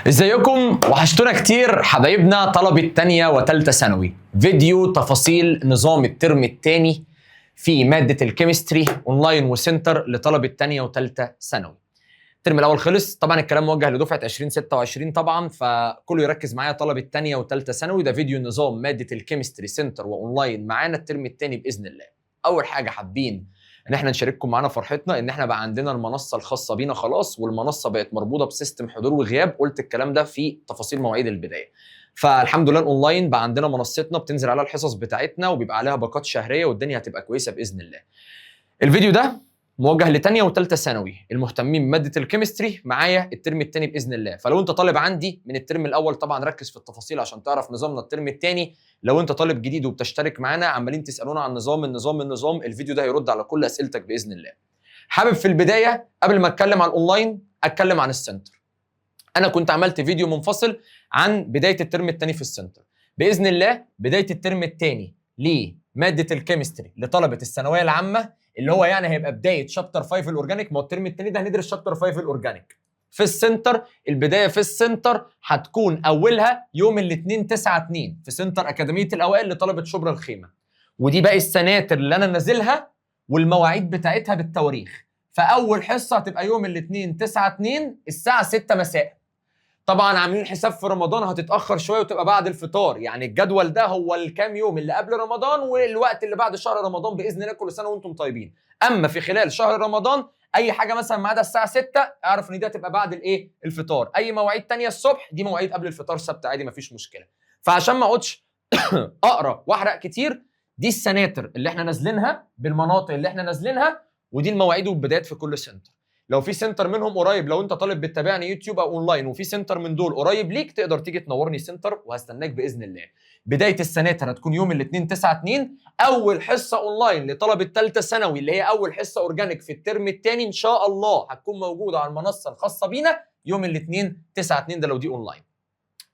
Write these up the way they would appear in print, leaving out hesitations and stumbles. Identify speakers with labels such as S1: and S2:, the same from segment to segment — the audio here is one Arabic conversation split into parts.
S1: ازيكم؟ وحشتونا كتير حبايبنا طلبة تانية وتالتة ثانوي. فيديو تفاصيل نظام الترم التاني في مادة الكيمستري اونلاين وسنتر لطلبة تانية وتالتة ثانوي. الترم الاول خلص، طبعا الكلام موجه لدفعة 2026 طبعا، فكله يركز معايا طلبة تانية وتالتة ثانوي. ده فيديو نظام مادة الكيمستري سنتر واونلاين معانا الترم التاني باذن الله. اول حاجة حابين ان احنا نشارككم معانا فرحتنا ان احنا بقى عندنا المنصه الخاصه بينا خلاص، والمنصه بقت مربوطه بسيستم حضور وغياب. قلت الكلام ده في تفاصيل مواعيد البدايه. فالحمد لله الاونلاين بقى عندنا منصتنا بتنزل عليها الحصص بتاعتنا وبيبقى عليها باقات شهريه، والدنيا هتبقى كويسه باذن الله. الفيديو ده موجه لتانية وتالتة ثانوي المهتمين بماده الكيمستري معايا الترم الثاني باذن الله. فلو انت طالب عندي من الترم الاول طبعا ركز في التفاصيل عشان تعرف نظامنا الترم الثاني. لو انت طالب جديد وبتشترك معانا عمالين تسالونا عن النظام، الفيديو ده هيرد على كل اسئلتك باذن الله. حابب في البدايه قبل ما اتكلم عن الاونلاين اتكلم عن السنتر. انا كنت عملت فيديو منفصل عن بدايه الترم الثاني في السنتر. باذن الله بدايه الترم الثاني لماده الكيمستري لطلبه الثانويه العامه، اللي هو يعني هيبقى بدايه شابتر 5 الاورجانيك. ما هو الترم الثاني ده هندرس شابتر 5 الاورجانيك في السنتر. البدايه في السنتر هتكون اولها يوم الاثنين 9/2 في سنتر اكاديميه الاوائل لطلبه شبرا الخيمه. ودي باقي السناتر اللي انا نازلها والمواعيد بتاعتها بالتواريخ. فاول حصه هتبقى يوم الاثنين 9/2 الساعه 6 مساء. طبعا عاملين حساب في رمضان هتتاخر شويه وتبقى بعد الفطار، يعني الجدول ده هو الكام يوم اللي قبل رمضان والوقت اللي بعد شهر رمضان باذن الله. كل سنه وانتم طيبين. اما في خلال شهر رمضان اي حاجه مثلا ما عدا الساعه 6 اعرف ان دي هتبقى بعد الايه الفطار. اي مواعيد تانية الصبح دي مواعيد قبل الفطار ثابته عادي مفيش مشكله. فعشان ما اقعدش اقرا واحرق كتير، دي السناتر اللي احنا نازلينها بالمناطق اللي احنا نازلينها، ودي المواعيد والبدايات في كل سنتر. لو في سنتر منهم قريب، لو انت طالب بتتابعني يوتيوب او اونلاين وفي سنتر من دول قريب ليك تقدر تيجي تنورني سنتر وهستناك باذن الله. بدايه السناتر هتكون يوم الاثنين 9/2. اول حصه اونلاين لطلبه ثالثه ثانوي اللي هي اول حصه اورجانيك في الترم الثاني ان شاء الله هتكون موجوده على المنصه الخاصه بينا يوم الاثنين 9/2 ده لو دي اونلاين.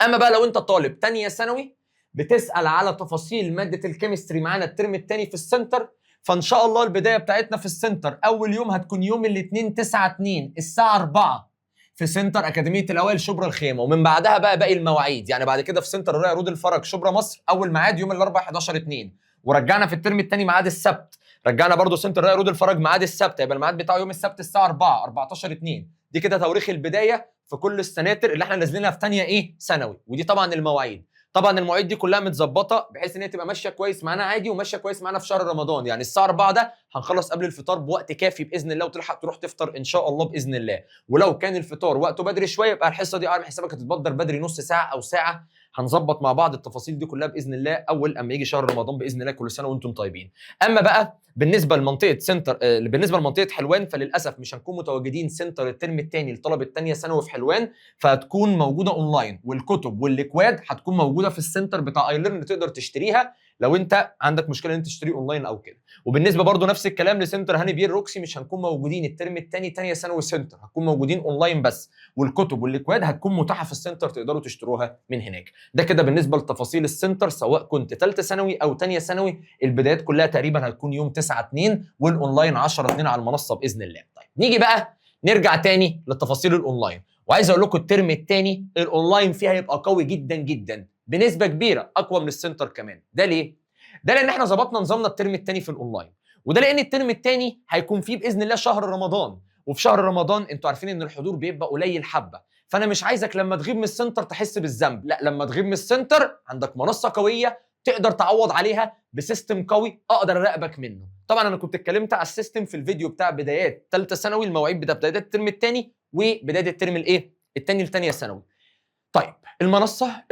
S1: اما بقى لو انت طالب ثانيه ثانوي بتسال على تفاصيل ماده الكيمستري معانا الترم الثاني في السنتر، فان شاء الله البدايه بتاعتنا في السنتر اول يوم هتكون يوم الاثنين 9/2 الساعه 4 في سنتر اكاديميه الاوائل شبرا الخيمه. ومن بعدها بقى باقي المواعيد، يعني بعد كده في سنتر الرؤيا رود الفرج شبرا مصر اول ميعاد يوم الاربعاء 11/2. ورجعنا في الترم الثاني ميعاد السبت، رجعنا برضو سنتر الرؤيا رود الفرج ميعاد السبت، يبقى الميعاد بتاعه يوم السبت الساعه 4 14/2. دي كده تواريخ البدايه في كل السناتر اللي احنا نازلينها في ثانيه ثانوي. ودي طبعا المواعيد. طبعا المواعيد دي كلها متظبطه بحيث ان هي تبقى ماشيه كويس معانا عادي وماشيه كويس معانا في شهر رمضان. يعني الساعه 4 ده هنخلص قبل الفطار بوقت كافي باذن الله وتلحق تروح تفطر ان شاء الله باذن الله. ولو كان الفطار وقته بدري شويه يبقى الحصه دي اعمل حسابك هتتبدر بدري نص ساعه او ساعه. هنظبط مع بعض التفاصيل دي كلها باذن الله اول اما يجي شهر رمضان باذن الله. كل سنه وانتم طيبين. اما بقى بالنسبه لمنطقه سنتر بالنسبه لمنطقه حلوان فللاسف مش هنكون متواجدين سنتر الترم الثاني لطلبه ثانيه ثانوي في حلوان، فهتكون موجوده اونلاين. والكتب والاكواد هتكون موجوده في السنتر بتاع ايلرن تقدر تشتريها لو انت عندك مشكله ان انت تشتري اونلاين او كده. وبالنسبه برضو نفس الكلام لسنتر هاني بير روكسي مش هنكون موجودين الترم الثاني ثانيه ثانوي سنتر، هتكون موجودين اونلاين بس. والكتب والاكواد هتكون متاحه في السنتر تقدروا تشتروها من هناك. ده كده بالنسبه لتفاصيل السنتر سواء كنت ثالثه ثانوي او ثانيه ثانوي. البدايات كلها تقريبا هتكون يوم 9/2 والاونلاين 10/2 على المنصه باذن الله. طيب نيجي بقى نرجع تاني للتفاصيل الاونلاين. وعايز اقول لكم الترم الثاني الاونلاين فيها هيبقى قوي جدا جدا بنسبه كبيره اقوى من السنتر كمان. ده ليه؟ ده لان احنا ظبطنا نظامنا الترم الثاني في الاونلاين. وده لان الترم الثاني هيكون فيه باذن الله شهر رمضان. وفي شهر رمضان انتوا عارفين ان الحضور بيبقى قليل حبه. فانا مش عايزك لما تغيب من السنتر تحس بالذنب، لا لما تغيب من السنتر عندك منصه قويه تقدر تعوض عليها بسيستم قوي اقدر اراقبك منه. طبعا انا كنت اتكلمت على السيستم في الفيديو بتاع بدايات ثالثه ثانوي، المواعيد بتاع بدايات الترم الثاني وبدايه الترم الثاني لثانيه ثانوي. طيب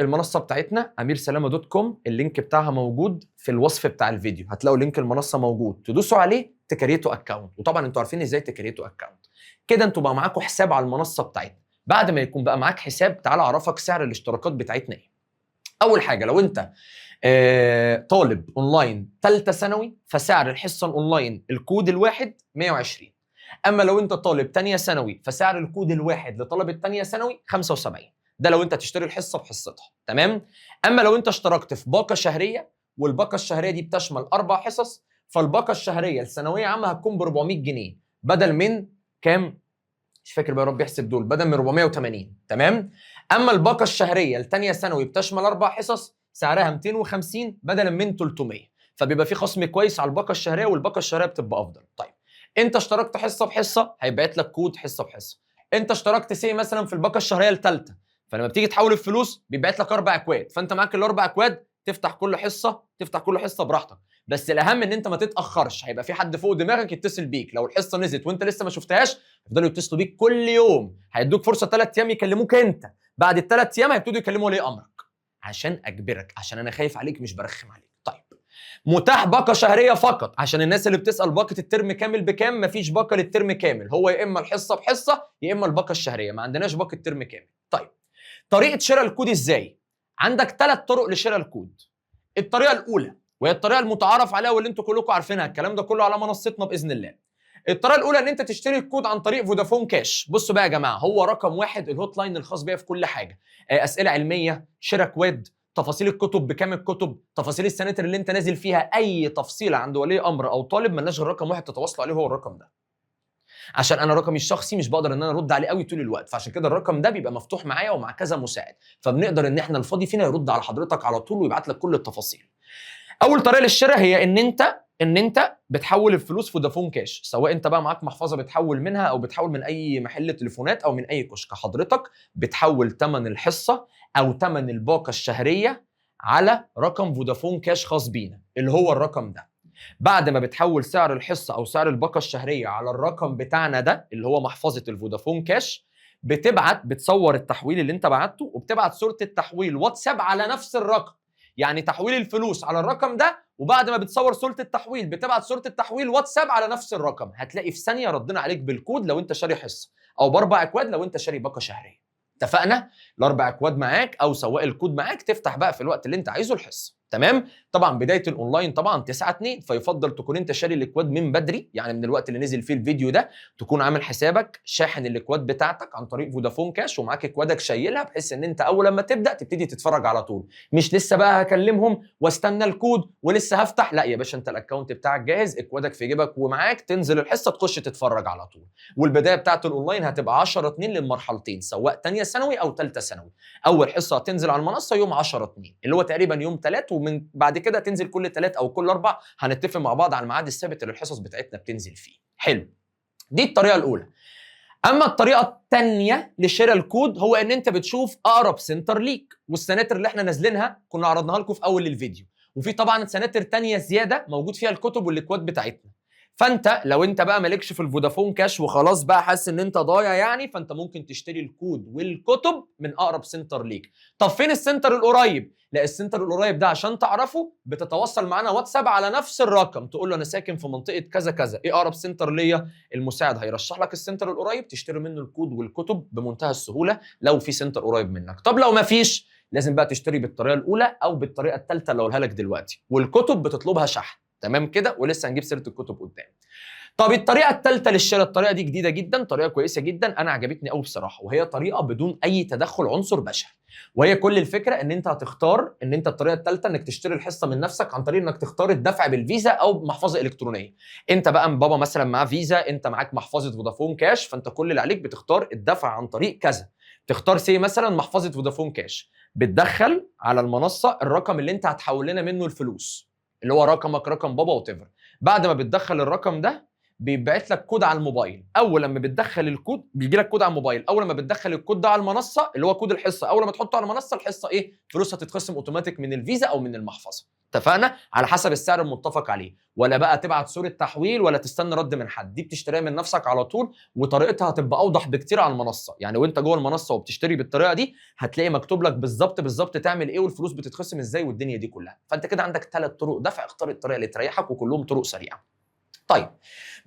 S1: المنصه بتاعتنا amirsalama.com، اللينك بتاعها موجود في الوصف بتاع الفيديو. هتلاقوا لينك المنصه موجود، تدوسوا عليه تكريتوا اكونت. وطبعا انتوا عارفين ازاي تكريتوا اكونت. كده انتوا بقى معاكم حساب على المنصه بتاعتنا. بعد ما يكون بقى معاك حساب تعال اعرفك سعر الاشتراكات بتاعتنا ايه. اول حاجه لو انت طالب اونلاين ثالثه ثانوي فسعر الحصه الاونلاين الكود الواحد 120. اما لو انت طالب ثانيه ثانوي فسعر الكود الواحد لطلبه ثانيه ثانوي 75. ده لو انت تشتري الحصه بحصتها، تمام؟ اما لو انت اشتركت في باقه شهريه والباقه الشهريه دي بتشمل 4 حصص، فالباقه الشهريه الثانويه عامه هتكون ب 400 جنيه بدل من كام؟ مش فاكر بقى يا رب يحسب دول، بدل من 480. تمام؟ اما الباقه الشهريه لثانيه ثانوي بتشمل 4 حصص سعرها 250 بدلا من 300، فبيبقى في خصم كويس على الباقه الشهريه، والباقه الشهريه بتبقى افضل. طيب انت اشتركت حصه بحصه هيبعت لك كود حصه بحصه. انت اشتركت مثلا في الباقه الشهريه الثالثه، فلما بتيجي تحول الفلوس بيبعت لك 4 اكواد، فانت معاك ال4 اكواد تفتح كل حصه براحتك. بس الاهم ان انت ما تتاخرش، هيبقى في حد فوق دماغك يتصل بيك لو الحصه نزلت وانت لسه ما شفتهاش، يفضلوا يتصلوا بيك كل يوم، هيدوك فرصه 3 ايام يكلموك انت، بعد ال3 ايام هيبتدوا يكلموا ولي امرك عشان اجبرك، عشان انا خايف عليك مش برخم عليك. طيب متاح باقه شهريه فقط، عشان الناس اللي بتسال باقه الترم كامل بكام، مفيش باقه للترم كامل، هو يا اما الحصه بحصه يا اما الباقه الشهريه، ما عندناش باقه ترم كامل. طيب طريقه شراء الكود ازاي؟ عندك 3 طرق لشراء الكود. الطريقه الاولى وهي الطريقه المتعارف عليها واللي انتوا كلكم عارفينها، الكلام ده كله على منصتنا باذن الله. الطريقه الاولى ان انت تشتري الكود عن طريق فودافون كاش. بصوا بقى يا جماعه، هو رقم 1 الهوت لاين الخاص بيا في كل حاجه، اسئله علميه، شراء كواد، تفاصيل الكتب، بكام الكتب، تفاصيل السناتر اللي انت نازل فيها، اي تفصيله عند ولي امر او طالب ملناش غير رقم 1 تتواصلوا عليه، هو الرقم ده. عشان انا رقمي الشخصي مش بقدر ان انا ارد عليه قوي طول الوقت، فعشان كده الرقم ده بيبقى مفتوح معايا ومع كذا مساعد، فبنقدر ان احنا الفاضي فينا يرد على حضرتك على طول ويبعت لك كل التفاصيل. اول طريقه للشراء هي ان انت بتحول الفلوس فودافون كاش، سواء انت بقى معاك محفظه بتحول منها او بتحول من اي محل تليفونات او من اي كشك، حضرتك بتحول ثمن الحصه او ثمن الباقه الشهريه على رقم فودافون كاش خاص بينا اللي هو الرقم ده. بعد ما بتحول سعر الحصه او سعر الباقه الشهريه على الرقم بتاعنا ده اللي هو محفظه الفودافون كاش، بتصور التحويل اللي انت بعته وبتبعت صوره التحويل واتساب على نفس الرقم، يعني تحويل الفلوس على الرقم ده، وبعد ما بتصور صوره التحويل بتبعت صوره التحويل واتساب على نفس الرقم، هتلاقي في ثانيه ردنا عليك بالكود لو انت شاري حصه، او ب4 اكواد لو انت شاري باقه شهريه. اتفقنا؟ ال4 اكواد معاك او سواء الكود معاك، تفتح بقى في الوقت اللي انت عايزه الحصه. تمام؟ طبعا بدايه الاونلاين طبعا 9/2، فيفضل تكون انت شاري الاكواد من بدري، يعني من الوقت اللي نزل فيه الفيديو ده تكون عامل حسابك شاحن الاكواد بتاعتك عن طريق فودافون كاش ومعاك اكوادك شايلها، بحيث ان انت اول لما تبدا تبتدي تتفرج على طول، مش لسه بقى هكلمهم واستنى الكود ولسه هفتح، لا يا باشا، انت الاكونت بتاعك جاهز، اكوادك في جيبك ومعاك، تنزل الحصه تخش تتفرج على طول. والبدايه بتاعت الاونلاين هتبقى 10/2 للمرحلتين، سواء ثانيه ثانوي او ثالثه ثانوي. اول حصه هتنزل على المنصه يوم 10/2 اللي هو تقريبا يوم 3، ومن بعد كده تنزل كل 3 او كل 4، هنتفق مع بعض على الميعاد الثابت اللي الحصص بتاعتنا بتنزل فيه. حلو، دي الطريقه الاولى. اما الطريقه الثانيه لشراء الكود هو ان انت بتشوف اقرب سنتر ليك، والسناتر اللي احنا نازلينها كنا عرضناها لكم في اول الفيديو، وفي طبعا سناتر ثانيه زياده موجود فيها الكتب والاكواد بتاعتنا. فانت لو انت بقى مالكش في الفودافون كاش وخلاص بقى حاسس ان انت ضايع يعني، فانت ممكن تشتري الكود والكتب من اقرب سنتر ليك. طب فين السنتر القريب؟ لا، السنتر القريب ده عشان تعرفه بتتواصل معانا واتساب على نفس الرقم، تقول له انا ساكن في منطقه كذا كذا، ايه اقرب سنتر ليا؟ المساعد هيرشح لك السنتر القريب تشتري منه الكود والكتب بمنتهى السهوله لو في سنتر قريب منك. طب لو ما فيش، لازم بقى تشتري بالطريقه الاولى او بالطريقه الثالثه اللي اقولها لك دلوقتي، والكتب بتطلبها شحن. تمام كده؟ ولسه هنجيب سيره الكتب قدام. طب الطريقه الثالثه للشراء، الطريقه دي جديده جدا، طريقه كويسه جدا، انا عجبتني قوي بصراحه، وهي طريقه بدون اي تدخل عنصر بشري. وهي كل الفكره ان انت هتختار ان انت الطريقه الثالثه انك تشتري الحصه من نفسك عن طريق انك تختار الدفع بالفيزا او بمحفظه الكترونيه. انت بقى بابا مثلا معاه فيزا، انت معاك محفظه فودافون كاش، فانت كل اللي عليك بتختار الدفع عن طريق كذا. تختار مثلا محفظه فودافون كاش، بتدخل على المنصه الرقم اللي انت هتحول لنا منه الفلوس، اللي هو رقمك، رقم بابا وتفر. بعد ما بتدخل الرقم ده بيبعت لك كود على الموبايل، اول لما بتدخل الكود بيجي لك كود على الموبايل، اول لما بتدخل الكود ده على المنصه اللي هو كود الحصه، اول ما تحطه على المنصه الحصه ايه؟ فلوسها تتخصم اوتوماتيك من الفيزا او من المحفظه. اتفقنا؟ على حسب السعر المتفق عليه، ولا بقى تبعت صوره تحويل ولا تستنى رد من حد، دي بتشتريها من نفسك على طول، وطريقتها هتبقى اوضح بكتير على المنصه، يعني وانت جوه المنصه وبتشتري بالطريقه دي هتلاقي مكتوب لك بالظبط تعمل ايه والفلوس بتتخصم ازاي والدنيا دي كلها. فانت كده عندك 3 طرق دفع، اختار الطريقه اللي تريحك وكلهم طرق سريعه. طيب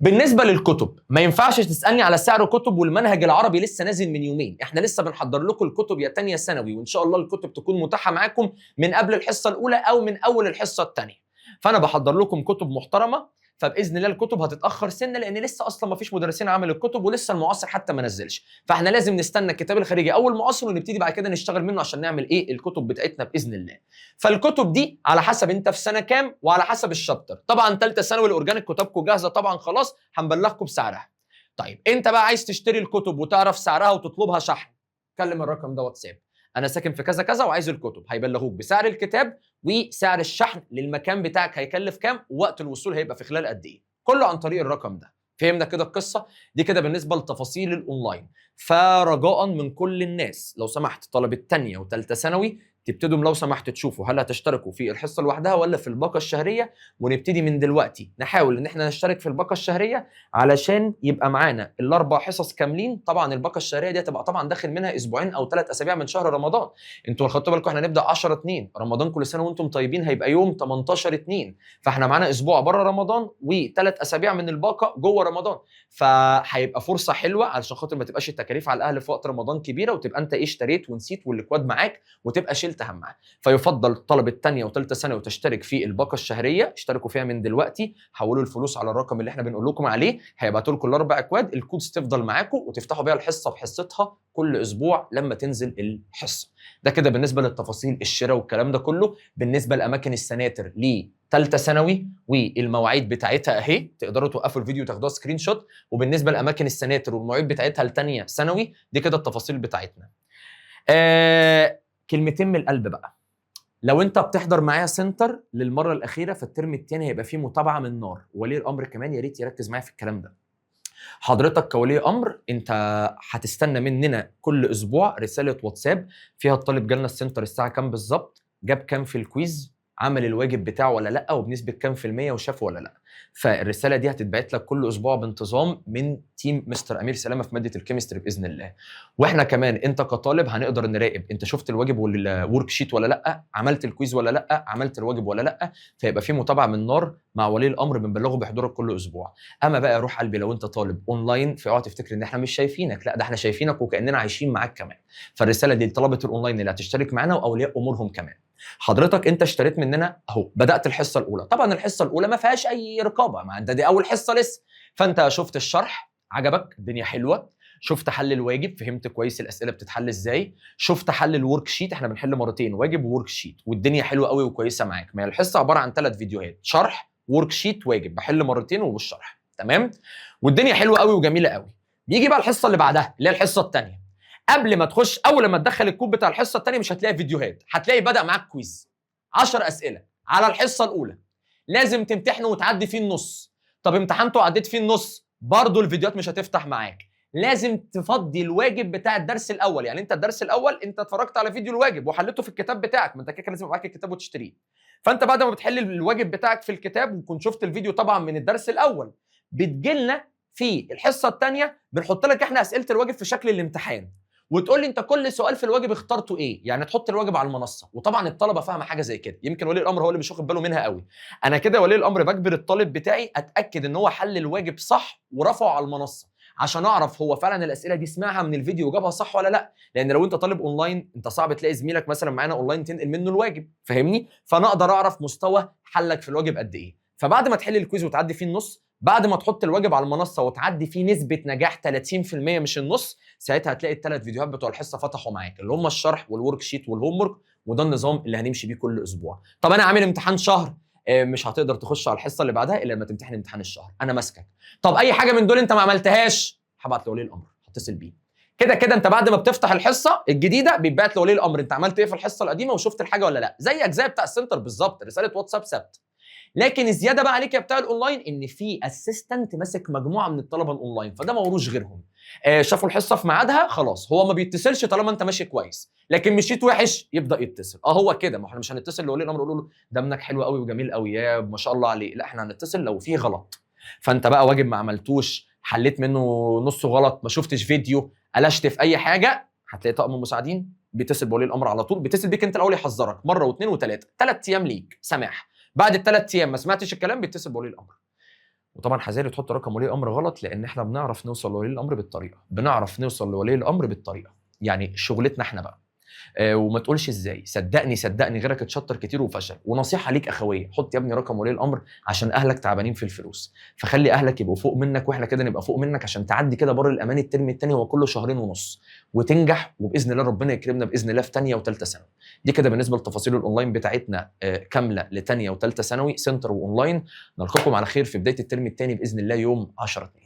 S1: بالنسبه للكتب، ما ينفعش تسالني على سعر كتب والمنهج العربي لسه نازل من يومين، احنا لسه بنحضر لكم الكتب يا ثانيه ثانوي، وان شاء الله الكتب تكون متاحه معاكم من قبل الحصه الاولى او من اول الحصه الثانيه. فانا بحضر لكم كتب محترمه، فباذن الله الكتب هتتاخر سنه لان لسه اصلا ما فيش مدرسين عمل الكتب، ولسه المعاصر حتى ما نزلش، فاحنا لازم نستنى الكتاب الخارجي او المعاصر ونبتدي بعد كده نشتغل منه عشان نعمل ايه؟ الكتب بتاعتنا باذن الله. فالكتب دي على حسب انت في سنه كام وعلى حسب الشابتر. طبعا ثالثه ثانوي الاورجانيك كتابكم جاهزه طبعا خلاص، هنبلغكم بسعرها. طيب انت بقى عايز تشتري الكتب وتعرف سعرها وتطلبها شحن، كلم الرقم ده واتساب. انا ساكن في كذا كذا وعايز الكتب، هيبلغوك بسعر الكتاب وسعر الشحن للمكان بتاعك هيكلف كام، ووقت الوصول هيبقى في خلال قد ايه، كله عن طريق الرقم ده. فهمنا كده القصه دي كده بالنسبه لتفاصيل الاونلاين. فرجاء من كل الناس لو سمحت طلبه تانية وثالثه ثانوي تبتدوا لو سمحت تشوفوا هل هتشتركوا في الحصه لوحدها ولا في الباقه الشهريه، ونبتدي من دلوقتي نحاول ان احنا نشترك في الباقه الشهريه علشان يبقى معانا الاربع حصص كاملين. طبعا الباقه الشهريه دي هتبقى طبعا داخل منها اسبوعين او 3 اسابيع من شهر رمضان. انتوا خدتوا بالكم احنا هنبدا 10/2 رمضان، كل سنه وانتم طيبين هيبقى يوم 18/2، فاحنا معانا اسبوع بره رمضان و3 اسابيع من الباقه جوه رمضان. فهيبقى فرصه حلوه علشان خاطر ما تبقاش التكاليف على الاهل في وقت رمضان كبيره، وتبقى انت اشتريت ونسيت والاكواد معاك وتبقى شلت همها. فيفضل طلبه تانية وثالثه ثانوي وتشترك في الباقه الشهريه، اشتركوا فيها من دلوقتي، حولوا الفلوس على الرقم اللي احنا بنقول لكم عليه، هيبعتوا لكم الاربع اكواد، الكودز تفضل معاكم وتفتحوا بيها الحصه بحصتها كل اسبوع لما تنزل الحصه. ده كده بالنسبه للتفاصيل الشراء والكلام ده كله. بالنسبه لاماكن السناتر لثالثه ثانوي والمواعيد بتاعتها اهي، تقدروا توقفوا الفيديو وتاخدوها سكرين شوت. وبالنسبه لاماكن السناتر والمواعيد بتاعتها لثانيه ثانوي، دي كده التفاصيل بتاعتنا. كلمتين من القلب بقى، لو انت بتحضر معايا سنتر للمره الاخيره فالترم الثاني هيبقى فيه متابعه من نار، ولي الامر كمان يا ريت يركز معايا في الكلام ده. حضرتك كولي امر انت هتستنى مننا كل اسبوع رساله واتساب فيها الطالب جالنا السنتر الساعه كام بالظبط، جاب كام في الكويز، عمل الواجب بتاعه ولا لا، وبنسبه كام في الميه وشافه ولا لا. فالرساله دي هتتبعت لك كل اسبوع بانتظام من تيم مستر امير سلامه في ماده الكيمستري باذن الله. واحنا كمان انت كطالب هنقدر نراقب انت شفت الواجب والورك شيت ولا لا، عملت الكويز ولا لا، عملت الواجب ولا لا. فيبقى في متابعه من نار مع ولي الامر بنبلغه بحضورك كل اسبوع. اما بقى روح قلبي لو انت طالب اونلاين فاوعى تفتكر ان احنا مش شايفينك، لا ده احنا شايفينك وكاننا عايشين معاك كمان. فالرساله دي لطلبه الاونلاين اللي هتشترك معانا واولياء امورهم كمان. حضرتك انت اشتريت مننا اهو، بدات الحصه الاولى، طبعا الحصه الاولى ما فيهاش اي رقابه، ما انت دي اول حصه لسه. فانت شفت الشرح عجبك، الدنيا حلوه، شفت حل الواجب فهمت كويس الاسئله بتتحل ازاي، شفت حل الورك شيت احنا بنحل مرتين واجب وورك شيت والدنيا حلوه قوي وكويسه معاك. ما هي الحصه عباره عن 3 فيديوهات، شرح ورك شيت واجب، بحل مرتين وبالشرح تمام، والدنيا حلوه قوي وجميله قوي. بيجي بقى الحصه اللي بعدها اللي هي الحصه الثانيه. قبل ما تخش اول ما تدخل الكود بتاع الحصه الثانيه مش هتلاقي فيديوهات، هتلاقي بدا معاك كويز 10 اسئله على الحصه الاولى، لازم تمتحنه وتعدي فيه النص. طب امتحنته وعديت فيه النص برضه الفيديوهات مش هتفتح معاك، لازم تفضي الواجب بتاع الدرس الاول. يعني انت الدرس الاول انت اتفرجت على فيديو الواجب وحلته في الكتاب بتاعك، ما انت كده لازم معاك الكتاب وتشتريه. فانت بعد ما بتحل الواجب بتاعك في الكتاب وكنت شفت الفيديو طبعا من الدرس الاول، بتجيلنا في الحصه الثانيه بنحط لك احنا اسئله الواجب في شكل الامتحان، وتقول لي انت كل سؤال في الواجب اخترته ايه، يعني تحط الواجب على المنصه. وطبعا الطلبه فاهمه حاجه زي كده، يمكن ولي الامر هو اللي مش واخد باله منها قوي. انا كده ولي الامر بجبر الطالب بتاعي اتاكد ان هو حل الواجب صح ورفعه على المنصه، عشان اعرف هو فعلا الاسئله دي سمعها من الفيديو وجابها صح ولا لا. لان لو انت طالب اونلاين انت صعب تلاقي زميلك مثلا معانا اونلاين تنقل منه الواجب، فاهمني؟ فانا اقدر اعرف مستوى حلك في الواجب قد ايه. فبعد ما تحل الكويز وتعدي فيه النص، بعد ما تحط الواجب على المنصه وتعدي فيه نسبه نجاح 30% مش النص، ساعتها هتلاقي الثلاث فيديوهات بتوع الحصه فتحوا معاك اللي هم الشرح والورك شيت والهوم ورك، وده النظام اللي هنمشي بيه كل اسبوع. طب انا عامل امتحان شهر، مش هتقدر تخش على الحصه اللي بعدها الا لما تمتحن امتحان الشهر، انا ماسكك. طب اي حاجه من دول انت ما عملتهاش هبعت لولي الامر، هتصل بيه. كده كده انت بعد ما بتفتح الحصه الجديده بيتبعت لولي الامر انت عملت ايه في الحصه القديمه وشفت الحاجه ولا لا، زي اجزاء بتاع السنتر بالظبط، رساله واتساب ثابته. لكن الزياده بقى عليك يا بتاع الاونلاين ان في اسيستنت ماسك مجموعه من الطلبه الاونلاين، فده ما وروش غيرهم. شافوا الحصه في ميعادها خلاص، هو ما بيتصلش طالما انت ماشي كويس، لكن مشيت وحش يبدا يتصل. هو كده، ما احنا مش هنتصل لولي الامر نقول له ده ابنك حلو قوي وجميل قوي يا ما شاء الله عليه، لا احنا هنتصل لو فيه غلط. فانت بقى واجب ما عملتوش، حليت منه نصه غلط، ما شفتش فيديو، قلشت في اي حاجه، هتلاقي طاقم المساعدين بيتصل بولي الامر على طول، بيتصل بيك انت الاول يحذرك مره واثنين وثلاثه، 3 ايام ليك سماح. بعد ال3 ايام ما سمعتش الكلام بيتصل بولي الامر. وطبعا حذاري تحط رقم ولي الامر غلط، لان احنا بنعرف نوصل لولي الامر بالطريقه، بنعرف نوصل لولي الامر بالطريقه، يعني شغلتنا احنا بقى. وما تقولش ازاي، صدقني غيرك اتشطر كتير وفشل. ونصيحه ليك اخويه، حط يا ابني رقم ولي الامر عشان اهلك تعبانين في الفلوس، فخلي اهلك يبقوا فوق منك واحنا كده نبقى فوق منك، عشان تعدي كده بر الامان الترم الثاني هو كله 2.5 شهر وتنجح، وباذن الله ربنا يكرمنا باذن الله في ثانيه وثالثه ثانوي. دي كده بالنسبه لتفاصيل الاونلاين بتاعتنا كامله لثانيه وثالثه ثانوي سنتر واونلاين. نلقاكم على خير في بدايه الترم الثاني باذن الله يوم 10/2.